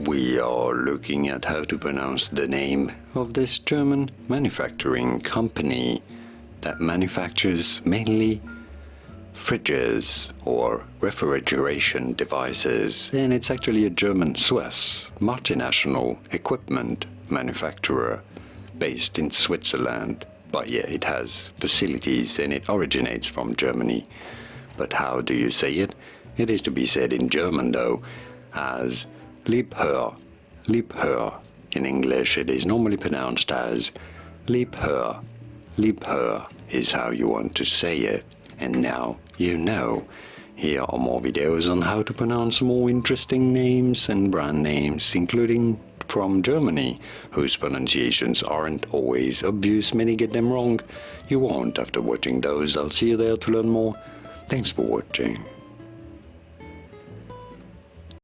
we are looking at how to pronounce the name of this German manufacturing company that manufactures mainly fridges or refrigeration devices, and it's actually a German Swiss multinational equipment manufacturer based in Switzerland. But yeah, it has facilities and it originates from Germany. But how do you say it? It is to be said in German though as Liebherr. Liebherr. In English it is normally pronounced as Liebherr. Liebherr is how you want to say it. And now you know. Here are more videos on how to pronounce more interesting names and brand names, including from Germany, whose pronunciations aren't always obvious. Many get them wrong. You won't after watching those. I'll see you there to learn more. Thanks for watching.